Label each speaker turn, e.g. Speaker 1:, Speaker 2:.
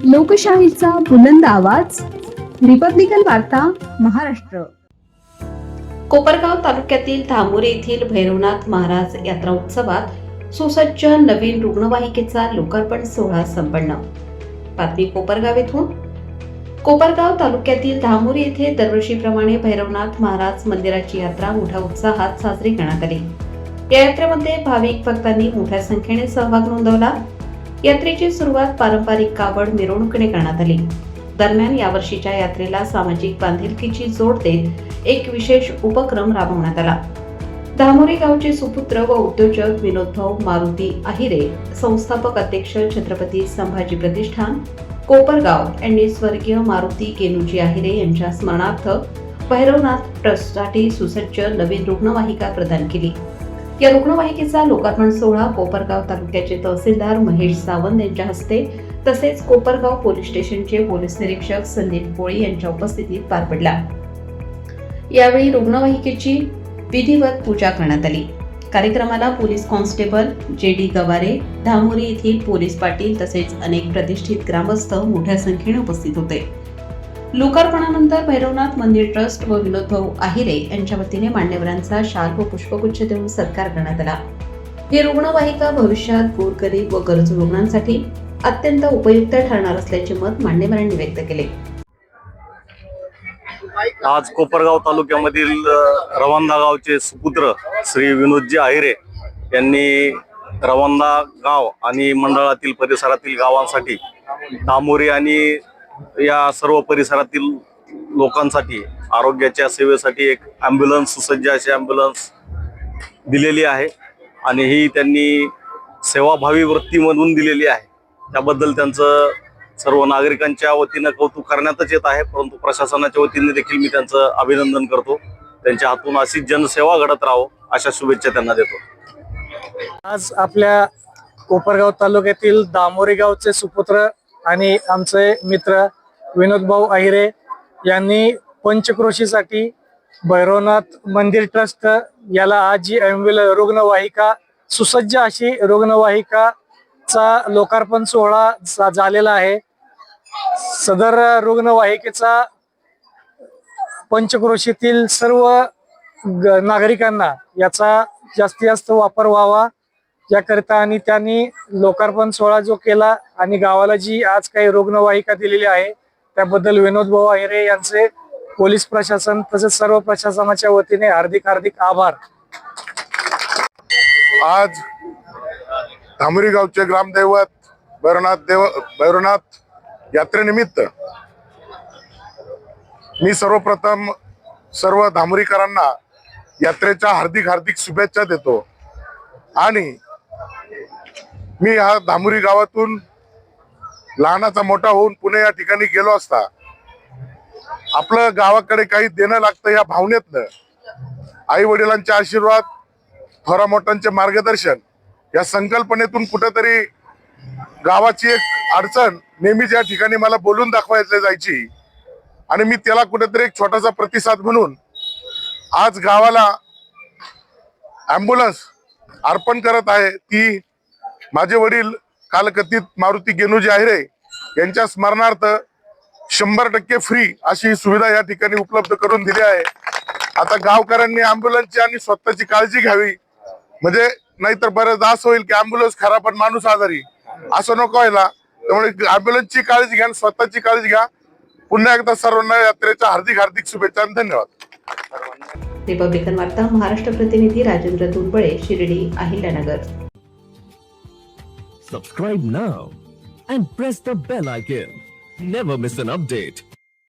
Speaker 1: लोकशाहीचा बुलंद आवाज, रिपब्लिकन वार्ता, महाराष्ट्र.
Speaker 2: कोपरगाव तालुक्यातील धामोरी येथील भैरवनाथ महाराज यात्रा उत्सवात सुसज्ज नवीन रुग्णवाहिकेचा लोकार्पण सोहळा संपन्न. बातमी कोपरगाव येथून. कोपरगाव तालुक्यातील धामोरी येथे दरवर्षीप्रमाणे भैरवनाथ महाराज मंदिराची यात्रा मोठ्या उत्साहात साजरी करण्यात आली. या यात्रेमध्ये भाविक भक्तांनी मोठ्या संख्येने सहभाग नोंदवला. यात्रेची सुरुवात पारंपरिक कावड मिरवणुकीने करण्यात आली. दरम्यान यावर्षीच्या यात्रेला सामाजिक बांधिलकीची जोड देत एक विशेष उपक्रम राबवण्यात आला. धामोरी गावचे सुपुत्र व उद्योजक विनोदभाऊ मारुती आहिरे, संस्थापक अध्यक्ष छत्रपती संभाजी प्रतिष्ठान कोपरगाव यांनी स्वर्गीय मारुती गेनुजी आहिरे यांच्या स्मरणार्थ भैरवनाथ ट्रस्टसाठी सुसज्ज नवीन रुग्णवाहिका प्रदान केली. या रुग्णवाहिकेचा लोकार्पण सोहळा कोपरगाव तालुक्याचे तहसीलदार महेश सावंत यांच्या हस्ते तसेच कोपरगाव पोलीस स्टेशनचे पोलीस निरीक्षक संदीप कोळी यांच्या उपस्थितीत पार पडला. यावेळी रुग्णवाहिकेची विधिवत पूजा करण्यात आली. कार्यक्रमाला police constable JD. Gaware, Dhamori येथील पोलीस पाटील तसेच अनेक प्रतिष्ठित ग्रामस्थ मोठ्या संख्येने उपस्थित होते. लोकार्पणानंतर भैरवनाथ मंदिर ट्रस्ट व विनोदभाऊ आहिरे यांच्या वतीने मान्यवरांचा शाल व पुष्पगुच्छ देऊन सत्कार करण्यात आला. ही रुग्णवाहिका भविष्यात गोरगरीब व गरजू रुग्णांसाठी अत्यंत उपयुक्त ठरणार असल्याचे मत मान्यवरांनी व्यक्त केले.
Speaker 3: आज कोपरगाव तालुक्यामधील रवंदा गावचे सुपुत्र श्री विनोदजी आहिरे यांनी रवंदा गाव आणि मंडळातील परिसरातील गावांसाठी धामोरी आणि या सर्व परिसरातील लोकांसाठी आरोग्याच्या सेवेसाठी एक ॲम्ब्युलन्स, सुसज्ज अशी ॲम्ब्युलन्स दिलेली आहे आणि ही त्यांनी सेवाभावी वृत्तीमधून दिलेली आहे. त्याबद्दल त्यांचं सर्व नागरिकांच्या वतीनं कौतुक करण्यातच येत आहे, परंतु प्रशासनाच्या वतीने देखील मी त्यांचं अभिनंदन करतो. त्यांच्या हातून अशी जनसेवा घडत राहो अशा शुभेच्छा त्यांना देतो.
Speaker 4: आज आपल्या कोपरगाव तालुक्यातील धामोरी गावचे सुपुत्र आणि आमचे मित्र विनोदभाऊ आहिरे यांनी पंचक्रोशीसाठी भैरवनाथ मंदिर ट्रस्ट याला आज जी रुग्णवाहिका, सुसज्ज अशी रुग्णवाहिकाचा लोकार्पण सोहळा झालेला आहे. सदर रुग्णवाहिकेचा पंचक्रोशीतील सर्व नागरिकांना याचा जास्तीत जास्त वापर व्हावा याकरिता आणि त्यांनी लोकार्पण सोहळा जो केला आणि गावाला जी आज काही रुग्णवाहिका दिलेली आहे त्याबद्दल विनोदभाऊ आहिरे यांचे पोलीस प्रशासन तसेच सर्व प्रशासनाच्या वतीने हार्दिक आभार.
Speaker 5: आज धामोरी गावचे ग्रामदैवत भैरवनाथ यात्रेनिमित्त मी सर्वप्रथम सर्व धामोरीकरांना यात्रेच्या हार्दिक शुभेच्छा देतो. आणि मी ह्या धामोरी गावातून लहानाचा मोठा होऊन पुणे या ठिकाणी गेलो असता आपलं गावाकडे काही देणं लागतं या भावनेतनं आई वडिलांचे आशीर्वाद, थोरा मोठ्यांचे मार्गदर्शन या संकल्पनेतून कुठेतरी गावाची एक अडचण नेहमीच या ठिकाणी मला बोलून दाखवायला जायची आणि मी त्याला कुठेतरी एक छोटासा प्रतिसाद म्हणून आज गावाला ॲम्ब्युलन्स अर्पण करत आहे. ती माझे वडील कालकथित मारुती गेनुजी आहिरे यांच्या स्मरणार्थ 100% फ्री अशी सुविधा या ठिकाणी उपलब्ध करून दिली आहे. आता गावकऱ्यांनी ॲम्ब्युलन्सची आणि स्वतःची काळजी घ्यावी, म्हणजे नाहीतर बरेचदा असं होईल की ॲम्ब्युलन्स खरा पण माणूस आजारी, असं नको व्हायला. त्यामुळे ॲम्ब्युलन्सची काळजी घ्या आणि स्वतःची काळजी घ्या. पुन्हा एकदा सर्वांना यात्रेच्या हार्दिक शुभेच्छा आणि धन्यवाद.
Speaker 2: रिपब्लिकन वार्ता, महाराष्ट्र प्रतिनिधी Rajendra दुर्बळे, Shirdi, Ahilyanagar.
Speaker 6: Subscribe now and press the bell icon. Never miss an update.